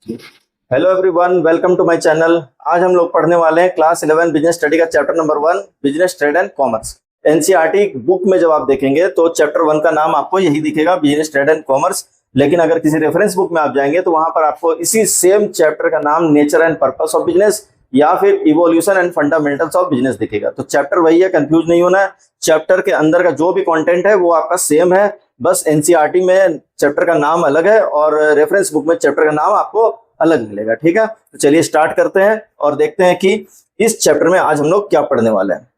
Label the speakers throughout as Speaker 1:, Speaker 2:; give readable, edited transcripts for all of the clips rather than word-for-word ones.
Speaker 1: Hello everyone, welcome to my channel. आज हम लोग पढ़ने वाले हैं क्लास 11 बिजनेस स्टडी का chapter number 1 business trade and commerce. NCERT book में जब आप देखेंगे तो चैप्टर 1 का नाम आपको यही दिखेगा, बिजनेस ट्रेड एंड कॉमर्स। लेकिन अगर किसी रेफरेंस बुक में आप जाएंगे तो वहां पर आपको इसी सेम चैप्टर का नाम nature and purpose of business या फिर evolution and fundamentals of business दिखेगा। तो चैप्टर वही है, कंफ्यूज नहीं होना है। चैप्टर के अंदर का जो भी कंटेंट है वो आपका सेम है, बस एनसीईआरटी में चैप्टर का नाम अलग है और रेफरेंस बुक में चैप्टर का नाम आपको अलग मिलेगा। ठीक है, तो चलिए स्टार्ट करते हैं और देखते हैं कि इस चैप्टर में आज हम लोग क्या पढ़ने वाले हैं।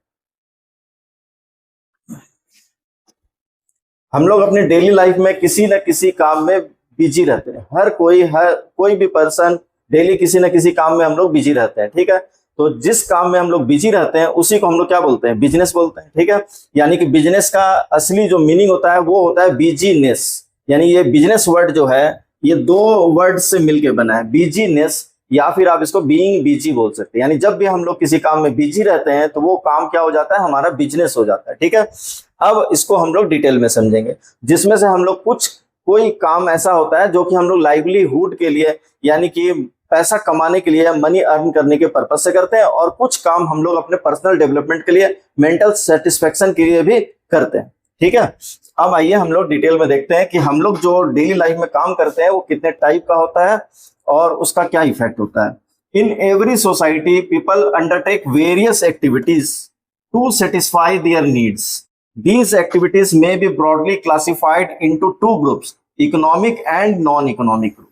Speaker 1: हम लोग अपने डेली लाइफ में किसी न किसी काम में बिजी रहते हैं। हर कोई भी पर्सन डेली किसी न किसी काम में हम लोग बिजी रहते हैं। ठीक है, तो जिस काम में हम लोग बिजी रहते हैं उसी को हम लोग क्या बोलते हैं, बिजनेस बोलते हैं। ठीक है, यानी कि बिजनेस का असली जो मीनिंग होता है वो होता है बिजीनेस। यानी ये बिजनेस वर्ड जो है ये दो वर्ड से मिलके बना है, बिजीनेस या फिर आप इसको बीइंग बिजी बोल सकते हैं। यानी जब भी हम लोग किसी काम में बिजी रहते हैं तो वो काम क्या हो जाता है, हमारा बिजनेस हो जाता है। ठीक है, अब इसको हम लोग डिटेल में समझेंगे, जिसमें से हम लोग कोई काम ऐसा होता है जो कि हम लोग लाइवलीहुड के लिए यानी कि पैसा कमाने के लिए, मनी अर्न करने के पर्पज से करते हैं, और कुछ काम हम लोग अपने पर्सनल डेवलपमेंट के लिए, मेंटल सेटिस्फेक्शन के लिए भी करते हैं। ठीक है, अब आइए हम लोग डिटेल में देखते हैं कि हम लोग जो डेली लाइफ में काम करते हैं वो कितने टाइप का होता है और उसका क्या इफेक्ट होता है। In every society people undertake various activities to satisfy their needs. These activities may be broadly classified into two groups, economic and non economic group.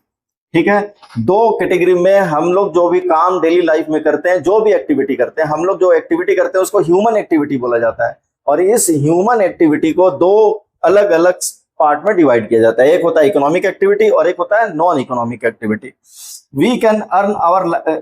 Speaker 1: ठीक है, दो कैटेगरी में हम लोग जो भी काम डेली लाइफ में करते हैं, जो भी एक्टिविटी करते हैं, हम लोग जो एक्टिविटी करते हैं उसको ह्यूमन एक्टिविटी बोला जाता है। और इस ह्यूमन एक्टिविटी को दो अलग अलग पार्ट में डिवाइड किया जाता है। एक होता है इकोनॉमिक एक्टिविटी और एक होता है non economic activity. We can earn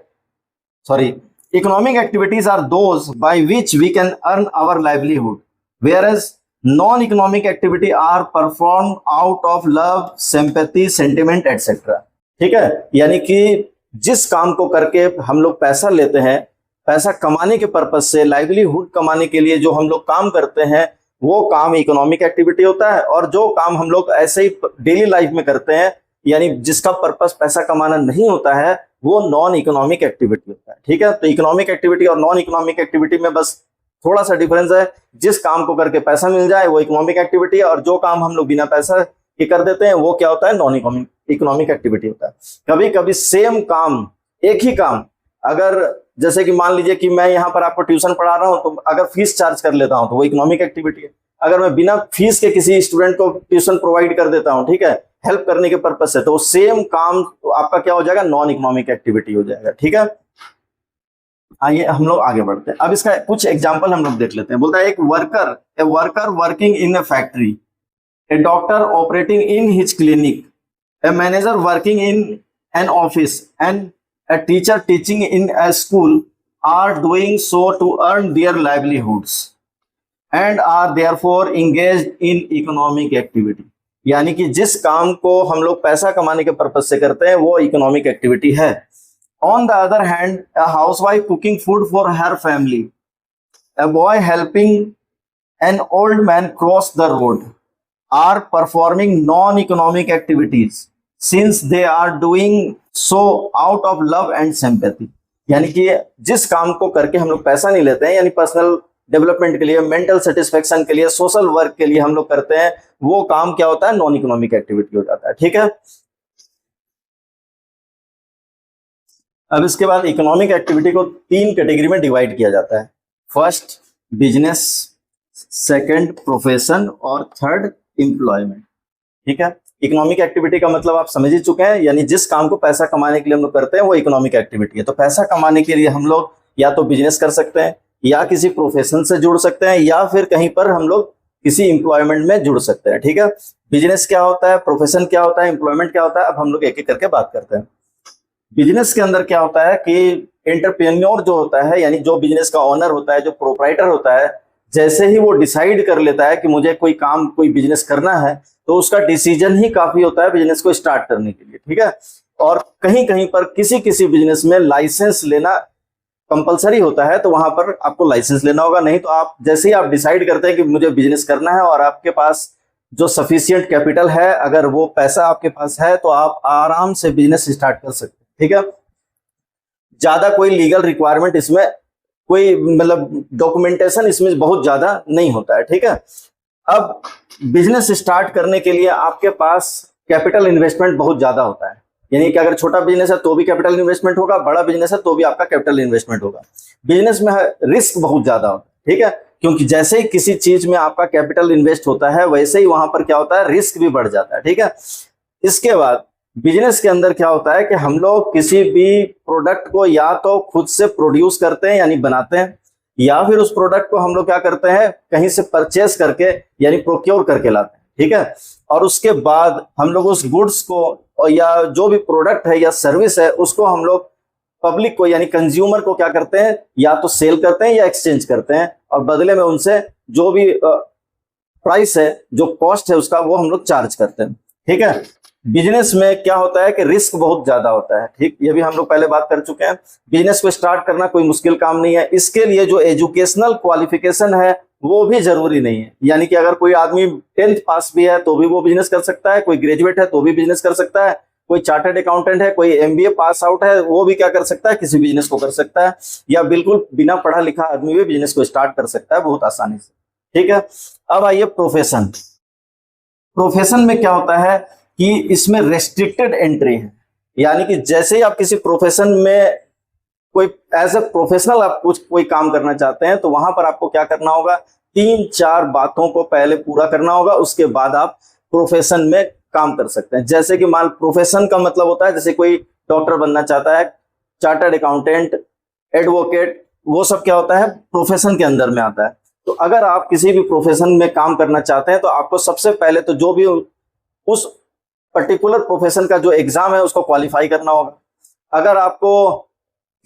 Speaker 1: economic activities are those by which we can earn our livelihood, whereas non-economic activity are performed out of love, sympathy, sentiment, etc. ठीक है, यानी कि जिस काम को करके हम लोग पैसा लेते हैं, पैसा कमाने के पर्पज से, लाइवलीहुड कमाने के लिए जो हम लोग काम करते हैं वो काम इकोनॉमिक एक्टिविटी होता है। और जो काम हम लोग ऐसे ही डेली लाइफ में करते हैं यानी जिसका पर्पज पैसा कमाना नहीं होता है वो नॉन इकोनॉमिक एक्टिविटी होता है। ठीक है, तो इकोनॉमिक एक्टिविटी और नॉन इकोनॉमिक एक्टिविटी में बस थोड़ा सा डिफरेंस है। जिस काम को करके पैसा मिल जाए वो इकोनॉमिक एक्टिविटी है, और जो काम हम लोग बिना पैसा के कर देते हैं वो क्या होता है, नॉन इकोनॉमिक एक्टिविटी होता है। कभी कभी सेम काम, एक ही काम, अगर जैसे कि मान लीजिए कि मैं यहाँ पर आपको ट्यूशन पढ़ा रहा हूँ तो अगर फीस चार्ज कर लेता हूँ तो वो इकोनॉमिक एक्टिविटी है। अगर मैं बिना फीस के किसी स्टूडेंट को ट्यूशन प्रोवाइड कर देता हूँ, ठीक है, हेल्प करने के पर्पज से, तो सेम काम आपका क्या हो जाएगा, नॉन इकोनॉमिक एक्टिविटी हो जाएगा। ठीक है, आइए हम लोग आगे बढ़ते हैं। अब इसका कुछ एग्जांपल हम लोग देख लेते हैं। बोलता है एक worker working in a factory, a doctor operating in his clinic, a manager working in an office and a teacher teaching in a school are doing so to earn their livelihoods and are therefore engaged in economic activity. यानी कि जिस काम को हम लोग पैसा कमाने के पर्पज से करते हैं वो इकोनॉमिक एक्टिविटी है। On the other hand, a housewife cooking food for her family, a boy helping an old man cross the road are performing non-economic activities since they are doing so out of love and sympathy. यानी कि जिस काम को करके हम लोग पैसा नहीं लेते हैं, यानी पर्सनल डेवलपमेंट के लिए, मेंटल सेटिस्फेक्शन के लिए, सोशल वर्क के लिए हम लोग करते हैं, वो काम क्या होता है, नॉन इकोनॉमिक एक्टिविटी हो जाता है। ठीक है, अब इसके बाद इकोनॉमिक एक्टिविटी को तीन कैटेगरी में डिवाइड किया जाता है। फर्स्ट बिजनेस, सेकंड प्रोफेशन और थर्ड एम्प्लॉयमेंट। ठीक है, इकोनॉमिक एक्टिविटी का मतलब आप समझ ही चुके हैं, यानी जिस काम को पैसा कमाने के लिए हम लोग करते हैं वो इकोनॉमिक एक्टिविटी है। तो पैसा कमाने के लिए हम लोग या तो बिजनेस कर सकते हैं, या किसी प्रोफेशन से जुड़ सकते हैं, या फिर कहीं पर हम लोग किसी एम्प्लॉयमेंट में जुड़ सकते हैं। ठीक है, बिजनेस क्या होता है, प्रोफेशन क्या होता है, एम्प्लॉयमेंट क्या होता है, अब हम लोग एक एक करके बात करते हैं। बिजनेस के अंदर क्या होता है कि एंटरप्रेन्योर जो होता है, यानी जो बिजनेस का ओनर होता है, जो प्रोप्राइटर होता है, जैसे ही वो डिसाइड कर लेता है कि मुझे कोई काम, कोई बिजनेस करना है, तो उसका डिसीजन ही काफी होता है बिजनेस को स्टार्ट करने के लिए। ठीक है, और कहीं कहीं पर किसी किसी बिजनेस में लाइसेंस लेना कंपलसरी होता है, तो वहां पर आपको लाइसेंस लेना होगा। नहीं तो आप जैसे ही आप डिसाइड करते हैं कि मुझे बिजनेस करना है और आपके पास जो सफिशियंट कैपिटल है, अगर वो पैसा आपके पास है, तो आप आराम से बिजनेस स्टार्ट कर सकते हैं। ठीक है, ज्यादा कोई लीगल रिक्वायरमेंट इसमें, कोई मतलब डॉक्यूमेंटेशन इसमें बहुत ज्यादा नहीं होता है। ठीक है, अब बिजनेस स्टार्ट करने के लिए आपके पास कैपिटल इन्वेस्टमेंट बहुत ज्यादा होता है, यानी कि अगर छोटा बिजनेस है तो भी कैपिटल इन्वेस्टमेंट होगा, बड़ा बिजनेस है तो भी आपका कैपिटल इन्वेस्टमेंट होगा। बिजनेस में रिस्क बहुत ज्यादा होता है। ठीक है, क्योंकि जैसे ही किसी चीज में आपका कैपिटल इन्वेस्ट होता है वैसे ही वहां पर क्या होता है, रिस्क भी बढ़ जाता है। ठीक है, इसके बाद बिजनेस के अंदर क्या होता है कि हम लोग किसी भी प्रोडक्ट को या तो खुद से प्रोड्यूस करते हैं यानी बनाते हैं, या फिर उस प्रोडक्ट को हम लोग क्या करते हैं, कहीं से परचेस करके यानी प्रोक्योर करके लाते हैं। ठीक है, और उसके बाद हम लोग उस गुड्स को और या जो भी प्रोडक्ट है या सर्विस है उसको हम लोग पब्लिक को यानी कंज्यूमर को क्या करते हैं, या तो सेल करते हैं या एक्सचेंज करते हैं, और बदले में उनसे जो भी प्राइस है, जो कॉस्ट है उसका, वो हम लोग चार्ज करते हैं। ठीक है, बिजनेस में क्या होता है कि रिस्क बहुत ज्यादा होता है। ठीक, ये भी हम लोग पहले बात कर चुके हैं। बिजनेस को स्टार्ट करना कोई मुश्किल काम नहीं है, इसके लिए जो एजुकेशनल क्वालिफिकेशन है वो भी जरूरी नहीं है, यानी कि अगर कोई आदमी 10th पास भी है तो भी वो बिजनेस कर सकता है, कोई ग्रेजुएट है तो भी बिजनेस कर सकता है, कोई चार्टर्ड अकाउंटेंट है, कोई एमबीए पास आउट है, वो भी क्या कर सकता है, किसी बिजनेस को कर सकता है, या बिल्कुल बिना पढ़ा लिखा आदमी भी बिजनेस को स्टार्ट कर सकता है बहुत आसानी से। ठीक है, अब आइए प्रोफेशन। प्रोफेशन में क्या होता है कि इसमें रेस्ट्रिक्टेड एंट्री है, यानी कि जैसे ही आप किसी प्रोफेशन में कोई एज ए प्रोफेशनल आप कुछ कोई काम करना चाहते हैं तो वहां पर आपको क्या करना होगा, 3-4 बातों को पहले पूरा करना होगा, उसके बाद आप प्रोफेशन में काम कर सकते हैं। जैसे कि मान प्रोफेशन का मतलब होता है, जैसे कोई डॉक्टर बनना चाहता है, चार्टर्ड अकाउंटेंट, एडवोकेट, वो सब क्या होता है, प्रोफेशन के अंदर में आता है। तो अगर आप किसी भी प्रोफेशन में काम करना चाहते हैं तो आपको सबसे पहले तो जो भी उस पर्टिकुलर प्रोफेशन का जो एग्जाम है उसको क्वालिफाई करना होगा। अगर आपको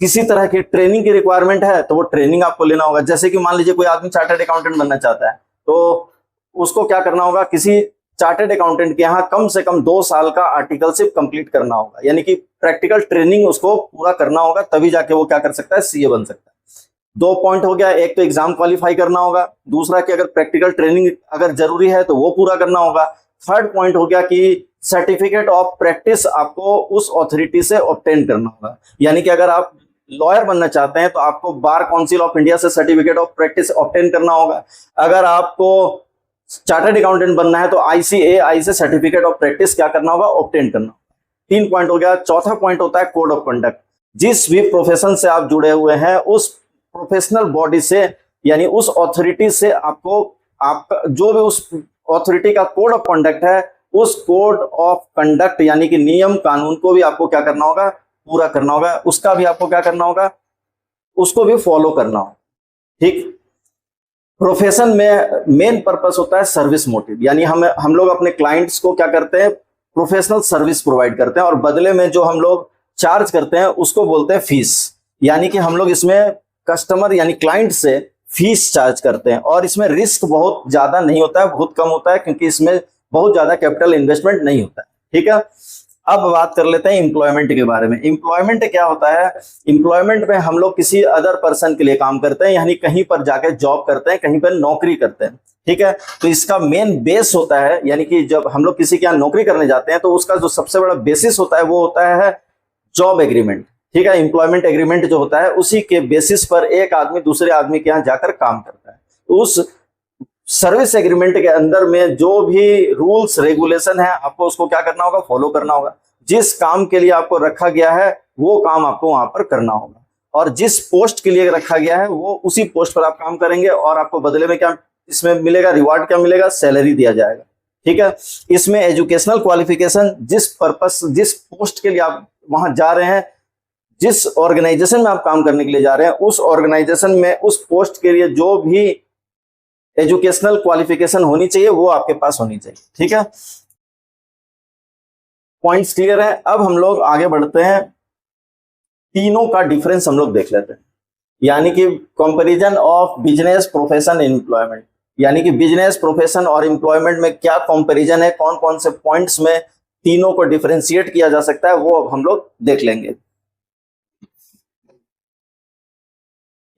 Speaker 1: किसी तरह की ट्रेनिंग की रिक्वायरमेंट है तो वो ट्रेनिंग आपको लेना होगा। जैसे कि मान लीजिए कोई आदमी चार्टर्ड अकाउंटेंट बनना चाहता है तो उसको क्या करना होगा, किसी चार्टर्ड अकाउंटेंट के यहाँ कम से कम 2 साल का आर्टिकलशिप कंप्लीट करना होगा, यानी कि प्रैक्टिकल ट्रेनिंग उसको पूरा करना होगा, तभी जाके वो क्या कर सकता है, सीए बन सकता है। 2 पॉइंट हो गया, एक तो एग्जाम क्वालिफाई करना होगा, दूसरा कि अगर प्रैक्टिकल ट्रेनिंग अगर जरूरी है तो वो पूरा करना होगा। थर्ड पॉइंट हो गया कि सर्टिफिकेट ऑफ प्रैक्टिस आपको उस अथॉरिटी से ऑब्टेन करना होगा, यानी कि अगर आप लॉयर बनना चाहते हैं तो आपको बार काउंसिल ऑफ इंडिया से सर्टिफिकेट ऑफ प्रैक्टिस ऑब्टेन करना होगा। अगर आपको चार्टर्ड अकाउंटेंट बनना है तो ICAI से सर्टिफिकेट ऑफ प्रैक्टिस क्या करना होगा, ऑब्टेन करना होगा। 3 पॉइंट हो गया। चौथा पॉइंट होता है कोड ऑफ कंडक्ट। जिस भी प्रोफेशन से आप जुड़े हुए हैं उस प्रोफेशनल बॉडी से यानी उस अथॉरिटी से आपको आपका जो भी उस अथॉरिटी का कोड ऑफ कंडक्ट है, उस कोड ऑफ कंडक्ट यानी कि नियम कानून को भी आपको क्या करना होगा, पूरा करना होगा, उसका भी आपको क्या करना होगा, उसको भी फॉलो करना होगा। ठीक, प्रोफेशन में मेन पर्पस होता है सर्विस मोटिव, यानी हम लोग अपने क्लाइंट्स को क्या करते हैं, प्रोफेशनल सर्विस प्रोवाइड करते हैं, और बदले में जो हम लोग चार्ज करते हैं उसको बोलते हैं फीस, यानी कि हम लोग इसमें कस्टमर यानी क्लाइंट से फीस चार्ज करते हैं। और इसमें रिस्क बहुत ज्यादा नहीं होता है, बहुत कम होता है, क्योंकि इसमें बहुत ज्यादा कैपिटल इन्वेस्टमेंट नहीं होता है। ठीक है, अब बात कर लेते हैं एम्प्लॉयमेंट के बारे में। एम्प्लॉयमेंट क्या होता है, एम्प्लॉयमेंट में हम लोग किसी अदर पर्सन के लिए काम करते हैं, यानी कहीं पर जाके जॉब करते हैं, कहीं पर नौकरी करते हैं। ठीक है, तो इसका मेन बेस होता है, यानी कि जब हम लोग किसी के यहाँ नौकरी करने जाते हैं तो उसका जो सबसे बड़ा बेसिस होता है वो होता है जॉब एग्रीमेंट। ठीक है, एम्प्लॉयमेंट एग्रीमेंट जो होता है उसी के बेसिस पर एक आदमी दूसरे आदमी के यहाँ जाकर काम करता है। तो उस सर्विस एग्रीमेंट के अंदर में जो भी रूल्स रेगुलेशन है आपको उसको क्या करना होगा, फॉलो करना होगा। जिस काम के लिए आपको रखा गया है वो काम आपको वहां पर करना होगा, और जिस पोस्ट के लिए रखा गया है वो उसी पोस्ट पर आप काम करेंगे, और आपको बदले में क्या इसमें मिलेगा, रिवार्ड क्या मिलेगा, सैलरी दिया जाएगा। ठीक है, इसमें एजुकेशनल क्वालिफिकेशन, जिस पर्पस जिस पोस्ट के लिए आप वहां जा रहे हैं, जिस ऑर्गेनाइजेशन में आप काम करने के लिए जा रहे हैं, उस ऑर्गेनाइजेशन में उस पोस्ट के लिए जो भी एजुकेशनल क्वालिफिकेशन होनी चाहिए वो आपके पास होनी चाहिए। ठीक है, पॉइंट्स क्लियर है। अब हम लोग आगे बढ़ते हैं, तीनों का डिफरेंस हम लोग देख लेते हैं, यानी कि comparison of business, profession, employment, यानी कि बिजनेस, प्रोफेशन और एम्प्लॉयमेंट में क्या कंपैरिजन है, कौन कौन से पॉइंट्स में तीनों को डिफरेंशिएट किया जा सकता है, वो अब हम लोग देख लेंगे।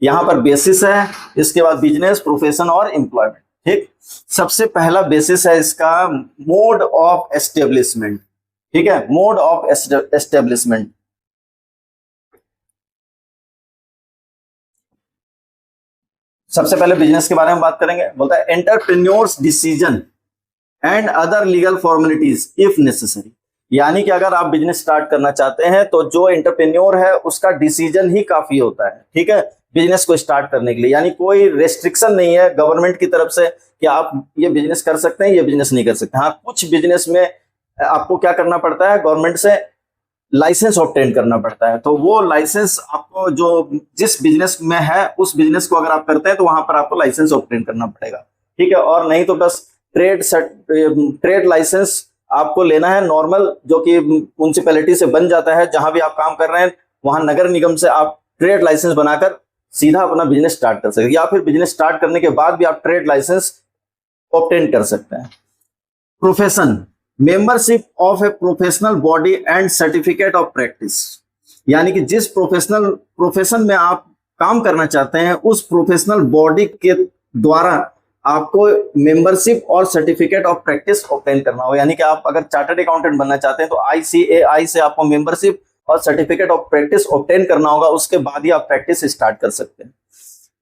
Speaker 1: यहां पर बेसिस है, इसके बाद बिजनेस, प्रोफेशन और एम्प्लॉयमेंट। ठीक, सबसे पहला बेसिस है इसका मोड ऑफ एस्टेब्लिशमेंट। ठीक है, मोड ऑफ एस्टेब्लिशमेंट, सबसे पहले बिजनेस के बारे में बात करेंगे। बोलता है entrepreneurs decision and other legal formalities if necessary. यानी कि अगर आप बिजनेस स्टार्ट करना चाहते हैं तो जो एंटरप्रेन्योर है उसका डिसीजन ही काफी होता है, ठीक है, बिजनेस को स्टार्ट करने के लिए। यानी कोई रेस्ट्रिक्शन नहीं है गवर्नमेंट की तरफ से कि आप ये बिजनेस कर सकते हैं, ये बिजनेस नहीं कर सकते। हाँ, कुछ बिजनेस में आपको क्या करना पड़ता है, गवर्नमेंट से लाइसेंस ऑब्टेन करना पड़ता है। तो वो लाइसेंस आपको जो जिस बिजनेस में है उस बिजनेस को अगर आप करते हैं तो वहां पर आपको लाइसेंस ऑब्टेन करना पड़ेगा, ठीक है। और नहीं तो बस ट्रेड लाइसेंस आपको लेना है नॉर्मल, जो कि म्युनिसिपैलिटी से बन जाता है। जहां भी आप काम कर रहे हैं वहां नगर निगम से आप ट्रेड लाइसेंस बनाकर सीधा अपना बिजनेस स्टार्ट कर सकते हैं, या फिर बिजनेस स्टार्ट करने के बाद भी आप ट्रेड लाइसेंस ऑब्टेन कर सकते हैं। Profession, membership of a professional body and certificate of practice. यानी कि जिस प्रोफेशन में आप काम करना चाहते हैं उस प्रोफेशनल बॉडी के द्वारा आपको मेंबरशिप और सर्टिफिकेट ऑफ प्रैक्टिस ऑब्टेन करना हो। यानी कि आप अगर चार्टर्ड अकाउंटेंट बनना चाहते हैं तो ICAI से आपको मेंबरशिप और सर्टिफिकेट ऑफ प्रैक्टिस ऑब्टेन करना होगा, उसके बाद ही आप प्रैक्टिस स्टार्ट कर सकते हैं।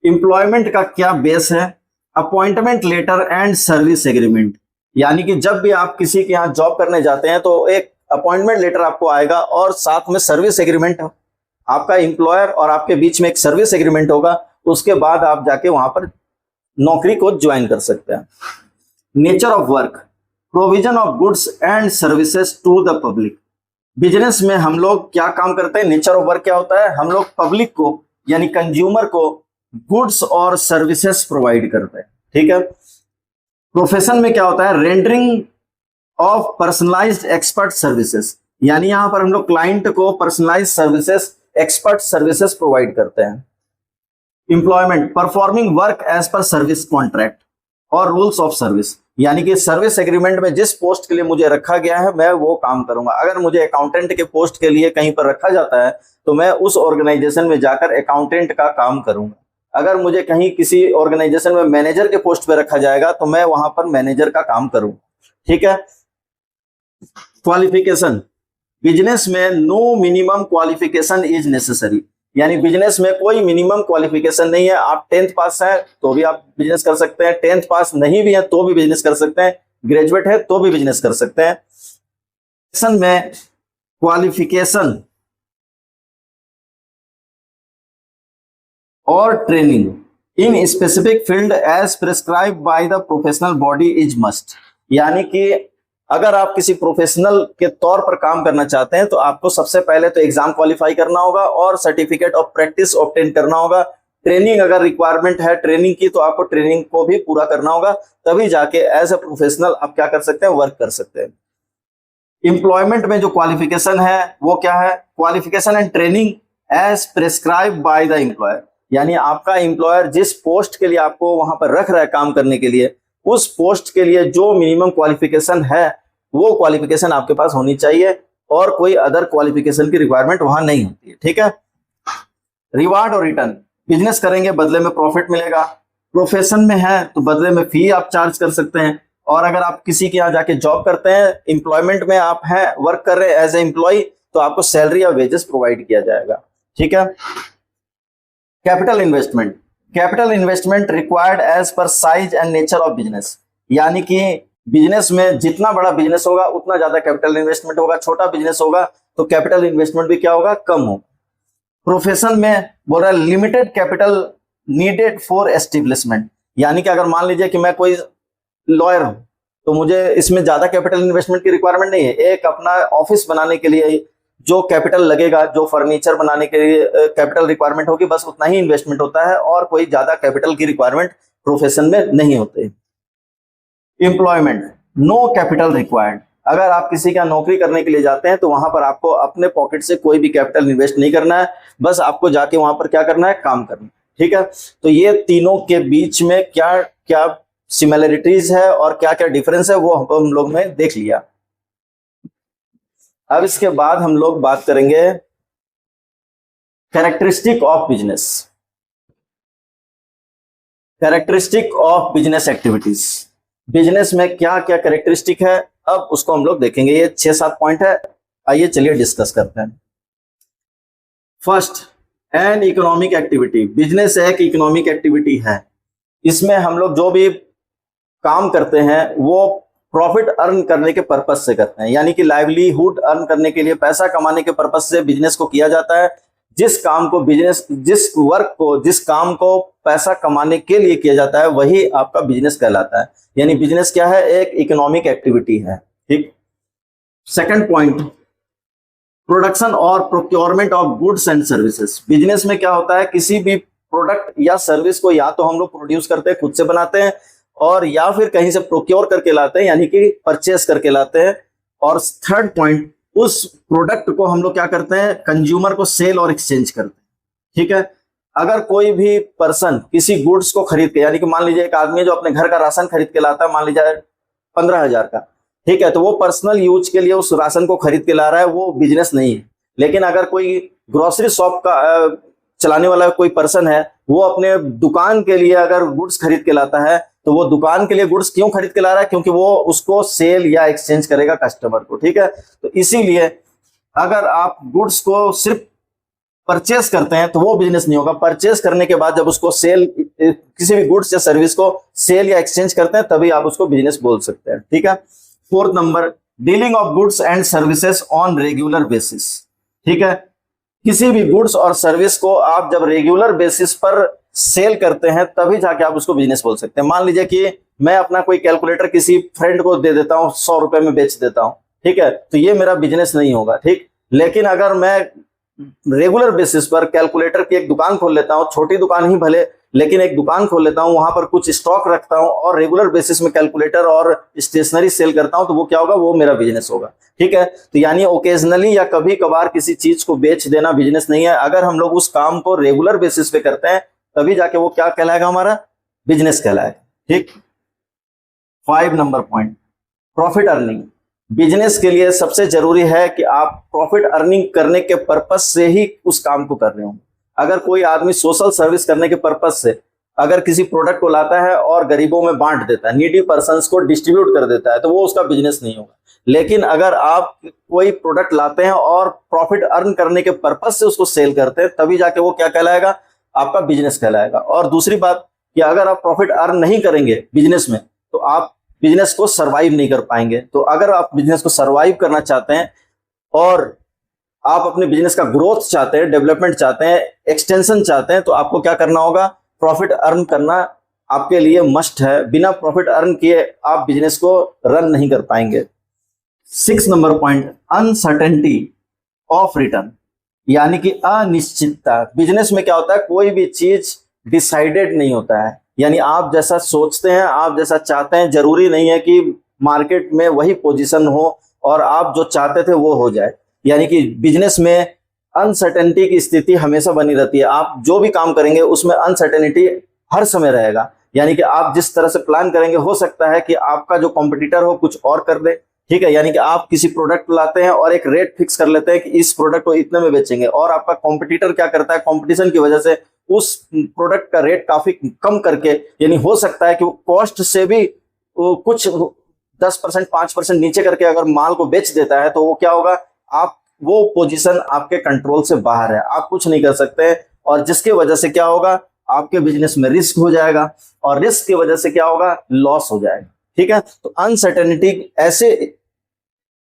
Speaker 1: एम्प्लॉयमेंट का क्या बेस है, appointment letter and service agreement. यानी कि जब भी आप किसी के यहाँ जॉब करने जाते हैं तो एक अपॉइंटमेंट लेटर आपको आएगा और साथ में सर्विस एग्रीमेंट, आपका एम्प्लॉयर और आपके बीच में एक सर्विस एग्रीमेंट होगा। उसके बाद आप जाके वहां पर नौकरी को ज्वाइन कर सकते हैं। Nature of work, provision of goods and services to the public. Business में हम लोग क्या काम करते हैं, नेचर ऑफ वर्क क्या होता है, हम लोग पब्लिक को यानी कंज्यूमर को गुड्स और सर्विसेज प्रोवाइड करते हैं, ठीक है। प्रोफेशन में क्या होता है, rendering of personalized expert services. यानी यहां पर हम लोग क्लाइंट को personalized services, expert services provide करते हैं। Employment, performing work as per service contract और रूल्स ऑफ सर्विस। यानी कि सर्विस एग्रीमेंट में जिस पोस्ट के लिए मुझे रखा गया है मैं वो काम करूंगा। अगर मुझे अकाउंटेंट के पोस्ट के लिए कहीं पर रखा जाता है तो मैं उस ऑर्गेनाइजेशन में जाकर अकाउंटेंट का काम करूंगा। अगर मुझे कहीं किसी ऑर्गेनाइजेशन में मैनेजर के पोस्ट पे रखा जाएगा तो मैं वहां पर मैनेजर का काम करूंगा, ठीक है। क्वालिफिकेशन, बिजनेस में no minimum qualification is necessary. यानी बिजनेस में कोई मिनिमम क्वालिफिकेशन नहीं है। आप 10th पास है तो भी आप बिजनेस कर सकते हैं, 10th पास नहीं भी है तो भी बिजनेस कर सकते हैं, ग्रेजुएट है तो भी बिजनेस कर सकते हैं। में क्वालिफिकेशन और training in specific field as prescribe by the professional body is must. यानी कि अगर आप किसी प्रोफेशनल के तौर पर काम करना चाहते हैं तो आपको सबसे पहले तो एग्जाम क्वालिफाई करना होगा और सर्टिफिकेट ऑफ प्रैक्टिस ऑब्टेन करना होगा। ट्रेनिंग अगर रिक्वायरमेंट है ट्रेनिंग की तो आपको ट्रेनिंग को भी पूरा करना होगा, तभी जाके एज ए प्रोफेशनल आप क्या कर सकते हैं, वर्क कर सकते हैं। एम्प्लॉयमेंट में जो क्वालिफिकेशन है वो क्या है, qualification and training as prescribe by the employer. यानी आपका एम्प्लॉयर जिस पोस्ट के लिए आपको वहां पर रख रहा है काम करने के लिए, उस पोस्ट के लिए जो मिनिमम क्वालिफिकेशन है वो क्वालिफिकेशन आपके पास होनी चाहिए और कोई अदर क्वालिफिकेशन की रिक्वायरमेंट वहां नहीं होती है, ठीक है। रिवार्ड और रिटर्न, बिजनेस करेंगे बदले में प्रॉफिट मिलेगा, प्रोफेशन में है तो बदले में फी आप चार्ज कर सकते हैं, और अगर आप किसी के यहाँ जाके जॉब करते हैं, एम्प्लॉयमेंट में आप हैं, वर्क कर रहे हैं एज ए एम्प्लॉय, तो आपको सैलरी और वेजेस प्रोवाइड किया जाएगा, ठीक है। Capital investment, capital investment required as per size and nature of business. यानी कि बिजनेस में जितना बड़ा बिजनेस होगा उतना ज्यादा कैपिटल इन्वेस्टमेंट होगा, छोटा बिजनेस होगा तो कैपिटल इन्वेस्टमेंट भी क्या होगा, कम होगा। प्रोफेशन में बोल रहा है limited capital needed for establishment. यानी कि अगर मान लीजिए कि मैं कोई लॉयर हूं तो मुझे इसमें ज्यादा कैपिटल इन्वेस्टमेंट की रिक्वायरमेंट नहीं है। एक अपना ऑफिस बनाने के लिए जो कैपिटल लगेगा, जो फर्नीचर बनाने के लिए कैपिटल रिक्वायरमेंट होगी, बस उतना ही इन्वेस्टमेंट होता है और कोई ज्यादा कैपिटल की रिक्वायरमेंट प्रोफेशन में नहीं होती। Employment, no capital required. अगर आप किसी का नौकरी करने के लिए जाते हैं तो वहां पर आपको अपने पॉकेट से कोई भी कैपिटल इन्वेस्ट नहीं करना है, बस आपको जाके वहां पर क्या करना है, काम करना है, ठीक है। तो ये तीनों के बीच में क्या क्या सिमिलरिटीज है और क्या क्या डिफरेंस है वो हम लोग ने देख लिया। अब इसके बाद हम लोग बात करेंगे characteristic of business, characteristic of business activities. Business में क्या क्या कैरेक्टरिस्टिक है अब उसको हम लोग देखेंगे। ये 6-7 पॉइंट है, आइए चलिए डिस्कस करते हैं। First, an economic activity. Business एक इकोनॉमिक एक्टिविटी है, इसमें हम लोग जो भी काम करते हैं वो प्रॉफिट अर्न करने के पर्पज से करते हैं, यानी कि लाइवलीहुड अर्न करने के लिए, पैसा कमाने के पर्पज से बिजनेस को किया जाता है। जिस काम को बिजनेस, जिस वर्क को, जिस काम को पैसा कमाने के लिए किया जाता है वही आपका बिजनेस कहलाता है। यानी बिजनेस क्या है? एक इकोनॉमिक एक्टिविटी है। ठीक। सेकंड पॉइंट, प्रोडक्शन और procurement of goods and services. Business में क्या होता है? किसी भी प्रोडक्ट या सर्विस को या तो हम लोग प्रोड्यूस करते हैं, खुद से बनाते हैं, और या फिर कहीं से प्रोक्योर करके लाते हैं, यानी कि परचेस करके लाते हैं। और थर्ड पॉइंट, उस प्रोडक्ट को हम लोग क्या करते हैं? कंज्यूमर को सेल और एक्सचेंज करते हैं। ठीक है। अगर कोई भी पर्सन किसी गुड्स को खरीद के, यानी कि मान लीजिए एक आदमी जो अपने घर का राशन खरीद के लाता है, मान लीजिए 15,000 का, ठीक है, तो वो पर्सनल यूज के लिए उस राशन को खरीद के ला रहा है, वो बिजनेस नहीं है। लेकिन अगर कोई ग्रोसरी शॉप का चलाने वाला कोई पर्सन है, वो अपने दुकान के लिए अगर गुड्स खरीद के लाता है, तो वो दुकान के लिए गुड्स क्यों खरीद के ला रहा है? क्योंकि वो उसको सेल या एक्सचेंज करेगा कस्टमर को। ठीक है। तो इसीलिए अगर आप गुड्स को सिर्फ परचेस करते हैं तो वो बिजनेस नहीं होगा। परचेस करने के बाद जब उसको सेल, किसी भी गुड्स या सर्विस को सेल या एक्सचेंज करते हैं, तभी आप उसको बिजनेस बोल सकते हैं। ठीक है। Fourth number, dealing of goods and services on regular basis. ठीक है। किसी भी गुड्स और सर्विस को आप जब रेगुलर बेसिस पर सेल करते हैं तभी जाके आप उसको बिजनेस बोल सकते हैं। मान लीजिए कि मैं अपना कोई कैलकुलेटर किसी फ्रेंड को दे देता हूं, 100 रुपए में बेच देता हूं, ठीक है, तो ये मेरा बिजनेस नहीं होगा। ठीक। लेकिन अगर मैं रेगुलर बेसिस पर कैलकुलेटर की एक दुकान खोल लेता हूं, छोटी दुकान ही भले, लेकिन एक दुकान खोल लेता हूं, वहां पर कुछ स्टॉक रखता हूं और रेगुलर बेसिस में कैलकुलेटर और स्टेशनरी सेल करता हूं, तो वो क्या होगा? वो मेरा बिजनेस होगा। ठीक है। तो यानी ओकेजनली या कभी कभार किसी चीज को बेच देना बिजनेस नहीं है। अगर हम लोग उस काम को रेगुलर बेसिस पे करते हैं तभी जाके वो क्या कहलाएगा? हमारा बिजनेस कहलाएगा। ठीक। 5 number point, profit earning. Business के लिए सबसे जरूरी है कि आप प्रॉफिट अर्निंग करने के पर्पज से ही उस काम को कर रहे हो। अगर कोई आदमी सोशल सर्विस करने के पर्पज से अगर किसी प्रोडक्ट को लाता है और गरीबों में बांट देता है, नीडी पर्सन्स को डिस्ट्रीब्यूट कर देता है, तो वो उसका बिजनेस नहीं होगा। लेकिन अगर आप कोई प्रोडक्ट लाते हैं और प्रॉफिट अर्न करने के पर्पज से उसको सेल करते हैं, तभी जाके वो क्या कहलाएगा? आपका बिजनेस कहलाएगा। और दूसरी बात कि अगर आप प्रॉफिट अर्न नहीं करेंगे बिजनेस में, तो आप बिजनेस को सरवाइव नहीं कर पाएंगे। तो अगर आप बिजनेस को सरवाइव करना चाहते हैं और आप अपने बिजनेस का ग्रोथ चाहते हैं, डेवलपमेंट चाहते हैं, एक्सटेंशन चाहते हैं, तो आपको क्या करना होगा? प्रॉफिट अर्न करना आपके लिए मस्ट है। बिना प्रॉफिट अर्न किए आप बिजनेस को रन नहीं कर पाएंगे। 6 number point, uncertainty of return, यानी कि अनिश्चितता। बिजनेस में क्या होता है? कोई भी चीज डिसाइडेड नहीं होता है। यानी आप जैसा सोचते हैं, आप जैसा चाहते हैं, जरूरी नहीं है कि मार्केट में वही पोजीशन हो और आप जो चाहते थे वो हो जाए। यानी कि बिजनेस में अनसर्टेनिटी की स्थिति हमेशा बनी रहती है। आप जो भी काम करेंगे उसमें अनसर्टेनिटी हर समय रहेगा। यानी कि आप जिस तरह से प्लान करेंगे, हो सकता है कि आपका जो कॉम्पिटिटर हो कुछ और कर दे। ठीक है। यानी कि आप किसी प्रोडक्ट लाते हैं और एक रेट फिक्स कर लेते हैं कि इस प्रोडक्ट को इतने में बेचेंगे, और आपका कॉम्पिटिटर क्या करता है? कंपटीशन की वजह से उस प्रोडक्ट का रेट काफी कम करके, यानी हो सकता है कि वो कॉस्ट से भी कुछ 10%, 5% नीचे करके अगर माल को बेच देता है, तो वो क्या होगा? आप, वो पोजीशन आपके कंट्रोल से बाहर है, आप कुछ नहीं कर सकते। और जिसकी वजह से क्या होगा? आपके बिजनेस में रिस्क हो जाएगा, और रिस्क की वजह से क्या होगा? लॉस हो जाएगा। ठीक है। तो अनसर्टेनिटी ऐसे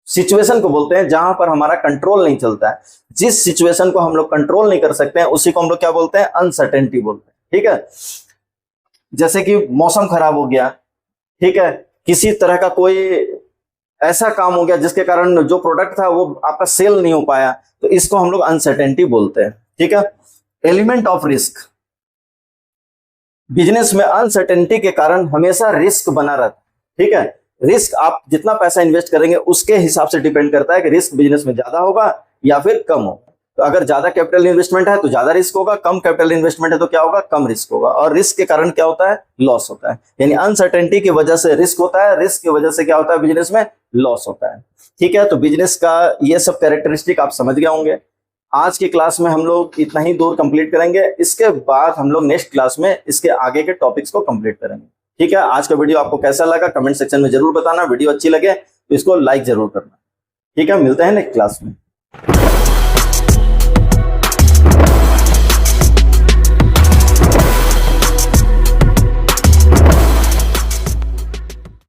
Speaker 1: सिचुएशन को बोलते हैं जहां पर हमारा कंट्रोल नहीं चलता है। जिस सिचुएशन को हम लोग कंट्रोल नहीं कर सकते हैं उसी को हम लोग क्या बोलते हैं? अनसर्टेनिटी बोलते हैं। ठीक है। जैसे कि मौसम खराब हो गया, ठीक है, किसी तरह का कोई ऐसा काम हो गया जिसके कारण जो प्रोडक्ट था वो आपका सेल नहीं हो पाया, तो इसको हम लोग अनसर्टेनिटी बोलते हैं। ठीक है। एलिमेंट ऑफ रिस्क, बिजनेस में अनसर्टेनिटी के कारण हमेशा रिस्क बना रहता है। ठीक है। रिस्क आप जितना पैसा इन्वेस्ट करेंगे उसके हिसाब से डिपेंड करता है कि रिस्क बिजनेस में ज्यादा होगा या फिर कम होगा। तो अगर ज्यादा कैपिटल इन्वेस्टमेंट है तो ज्यादा रिस्क होगा, कम कैपिटल इन्वेस्टमेंट है तो क्या होगा? कम रिस्क होगा। और रिस्क के कारण क्या होता है? लॉस होता है। यानी अनसर्टेनिटी की वजह से रिस्क होता है, रिस्क की वजह से क्या होता है? बिजनेस में लॉस होता है। ठीक है। तो बिजनेस का ये सब कैरेक्टरिस्टिक आप समझ गए होंगे। आज की क्लास में हम लोग इतना ही दूर कंप्लीट करेंगे। इसके बाद हम लोग नेक्स्ट क्लास में इसके आगे के टॉपिक्स को कंप्लीट करेंगे। ठीक है। आज का वीडियो आपको कैसा लगा कमेंट सेक्शन में जरूर बताना। वीडियो अच्छी लगे तो इसको लाइक जरूर करना। ठीक है। मिलते हैं नेक्स्ट क्लास में।